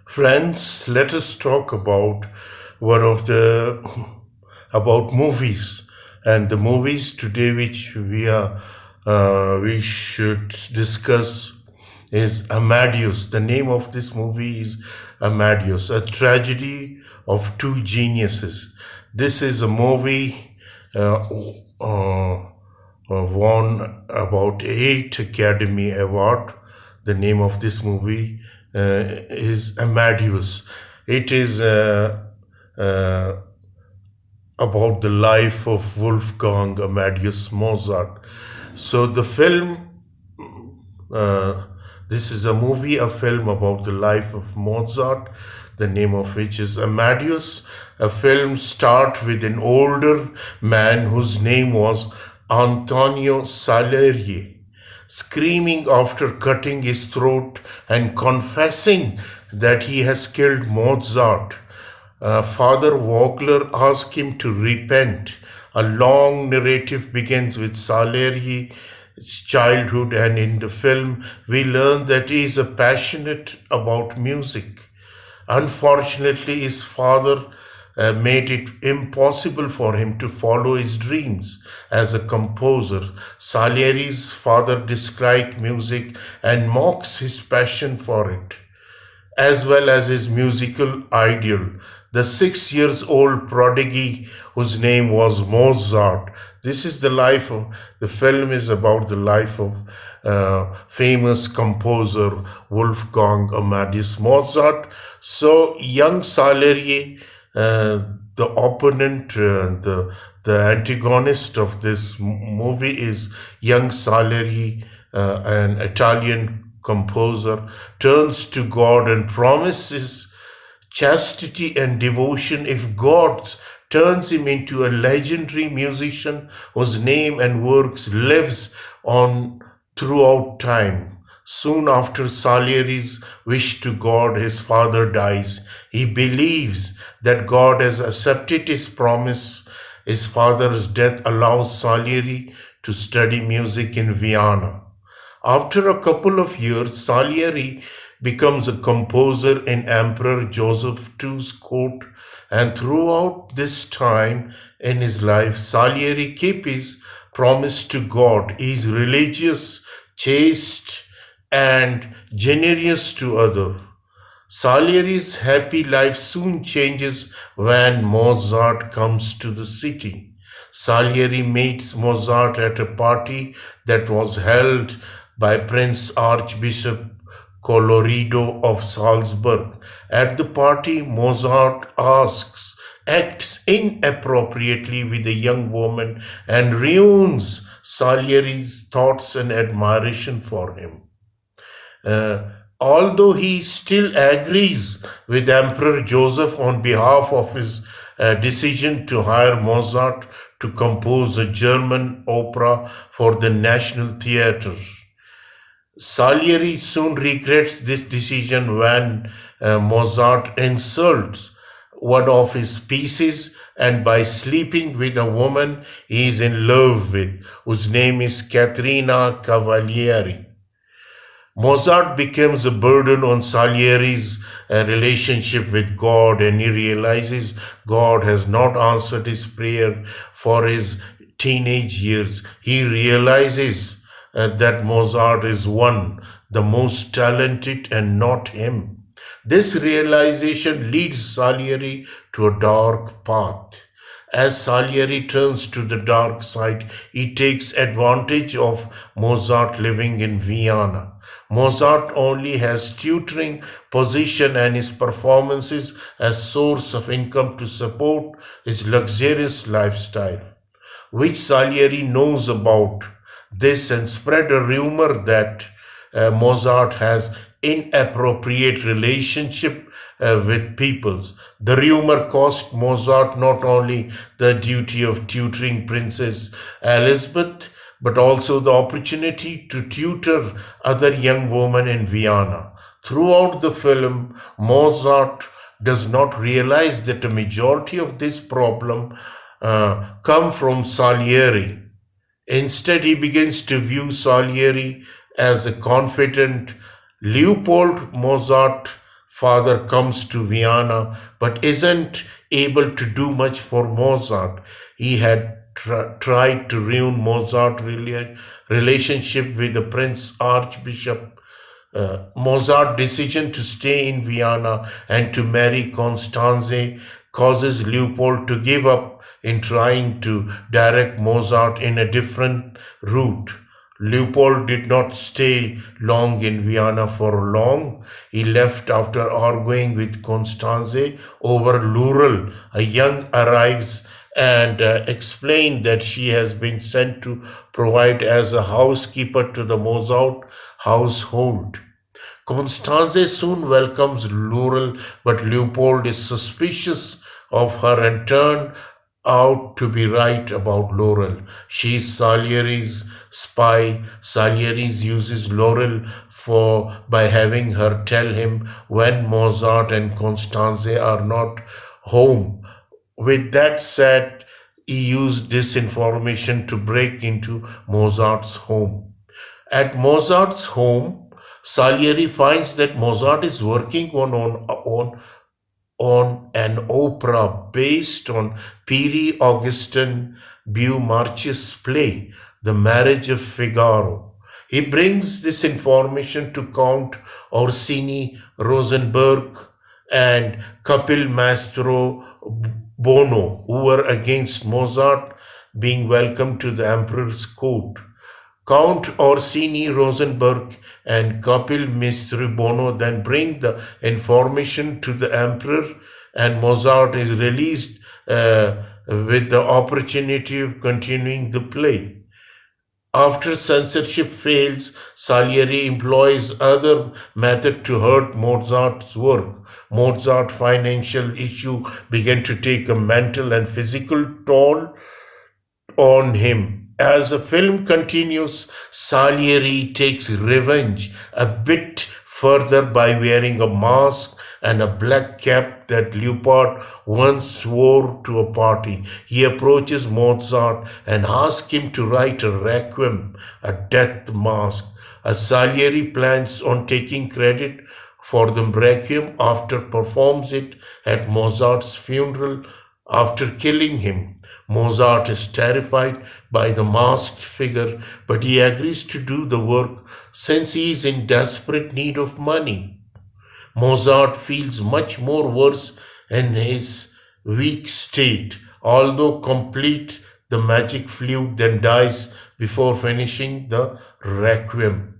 Friends, let us talk about one of the about movies. And the movies today which we should discuss is Amadeus. The name of this movie is Amadeus, a tragedy of two geniuses. This is a movie uh, uh, won about 8 Academy Award. The name of this movie is Amadeus. It is uh, about the life of Wolfgang Amadeus Mozart. So the film, uh, this is a film about the life of Mozart, the name of which is Amadeus. A film start with an older man whose name was Antonio Salieri, screaming after cutting his throat and confessing that he has killed Mozart. Father Vogler asks him to repent. A long narrative begins with Salieri's childhood, and in the film, we learn that he is a passionate about music. Unfortunately, his father made it impossible for him to follow his dreams as a composer. Salieri's father dislikes music and mocks his passion for it as well as his musical ideal, the 6 years old prodigy whose name was Mozart. This is the life of the film is about the life of famous composer Wolfgang Amadeus Mozart. So young Salieri, the opponent, the antagonist of this movie is young Salieri, an Italian composer, turns to God and promises chastity and devotion if God turns him into a legendary musician whose name and works lives on throughout time. Soon after Salieri's wish to God, his father dies. He believes that God has accepted his promise. His father's death allows Salieri to study music in Vienna. After a couple of years, Salieri becomes a composer in Emperor Joseph II's court, and throughout this time in his life, Salieri keeps his promise to God. He is religious, chaste, and generous to others. Salieri's happy life soon changes when Mozart comes to the city. Salieri meets Mozart at a party that was held by Prince Archbishop Colloredo of Salzburg. At the party, Mozart acts inappropriately with a young woman and ruins Salieri's thoughts and admiration for him. Although he still agrees with Emperor Joseph on behalf of his decision to hire Mozart to compose a German opera for the National Theatre. Salieri soon regrets this decision when Mozart insults one of his pieces, and by sleeping with a woman he is in love with, whose name is Caterina Cavalieri. Mozart becomes a burden on Salieri's relationship with God, and he realizes God has not answered his prayer for his teenage years. He realizes that Mozart is the most talented, and not him. This realization leads Salieri to a dark path. As Salieri turns to the dark side, he takes advantage of Mozart living in Vienna. Mozart only has tutoring position and his performances as source of income to support his luxurious lifestyle, which Salieri knows about this and spread a rumor that Mozart has inappropriate relationship with peoples. The rumor cost Mozart not only the duty of tutoring Princess Elizabeth, but also the opportunity to tutor other young women in Vienna. Throughout the film, Mozart does not realize that a majority of this problem come from Salieri. Instead, he begins to view Salieri as a confident Leopold Mozart father comes to Vienna but isn't able to do much for Mozart. He had tried to ruin Mozart's relationship with the Prince Archbishop. Mozart's decision to stay in Vienna and to marry Constanze causes Leopold to give up in trying to direct Mozart in a different route. Leopold did not stay long in Vienna for long. He left after arguing with Constanze over Laurel. A young arrives and explained that she has been sent to provide as a housekeeper to the Mozart household. Constanze soon welcomes Laurel, but Leopold is suspicious of her and turns out to be right about Laurel. She is Salieri's spy. Salieri uses Laurel by having her tell him when Mozart and Constanze are not home. With that said, he used this information to break into Mozart's home. At Mozart's home, Salieri finds that Mozart is working on an opera based on Pierre Augustin Beaumarchais' play, The Marriage of Figaro. He brings this information to Count Orsini Rosenberg and Kapellmeister Bono, who were against Mozart being welcomed to the emperor's court. Count Orsini Rosenberg and Kapellmeister Bono then bring the information to the emperor, and Mozart is released with the opportunity of continuing the play. After censorship fails, Salieri employs other method to hurt Mozart's work. Mozart's financial issue began to take a mental and physical toll on him. As the film continues, Salieri takes revenge a bit further by wearing a mask and a black cap that Leopold once wore to a party. He approaches Mozart and asks him to write a requiem, a death mask. Salieri plans on taking credit for the requiem after performs it at Mozart's funeral after killing him. Mozart is terrified by the masked figure, but he agrees to do the work since he is in desperate need of money. Mozart feels much more worse in his weak state, although complete the magic flute, then dies before finishing the requiem.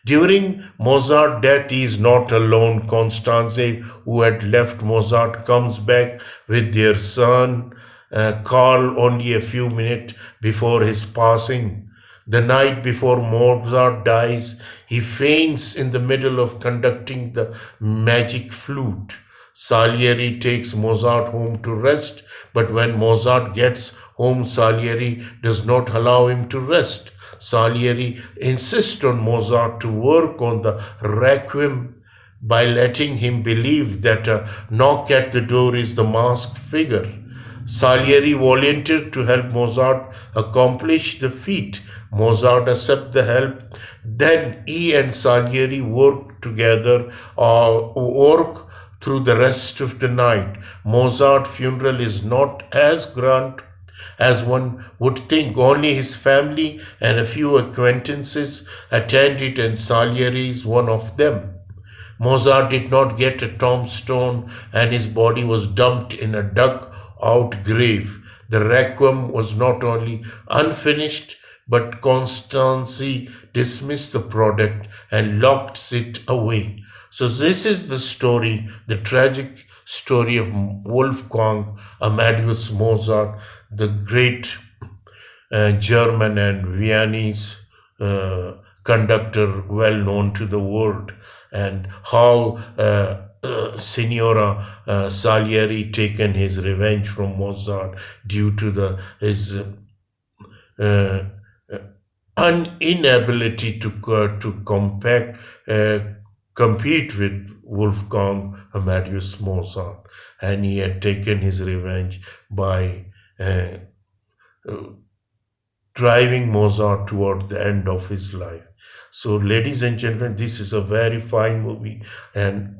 During Mozart's death, he is not alone. Constanze, who had left Mozart, comes back with their son, Karl, only a few minutes before his passing. The night before Mozart dies, he faints in the middle of conducting the magic flute. Salieri takes Mozart home to rest, but when Mozart gets home, Salieri does not allow him to rest. Salieri insists on Mozart to work on the requiem by letting him believe that a knock at the door is the masked figure. Salieri volunteered to help Mozart accomplish the feat. Mozart accepts the help. Then he and Salieri work together or work through the rest of the night. Mozart's funeral is not as grand as one would think. Only his family and a few acquaintances attend it, and Salieri is one of them. Mozart did not get a tombstone, and his body was dumped in a dug-out grave. The requiem was not only unfinished, but Constanze dismissed the product and locked it away. So this is the story, the tragic story of Wolfgang Amadeus Mozart, the great German and Viennese conductor, well known to the world, and how Signora Salieri taken his revenge from Mozart due to his inability to compete with Wolfgang Amadeus Mozart, and he had taken his revenge by driving Mozart toward the end of his life. So, ladies and gentlemen, this is a very fine movie and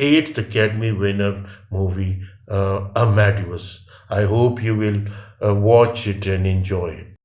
eighth Academy winner movie, Amadeus. I hope you will watch it and enjoy it.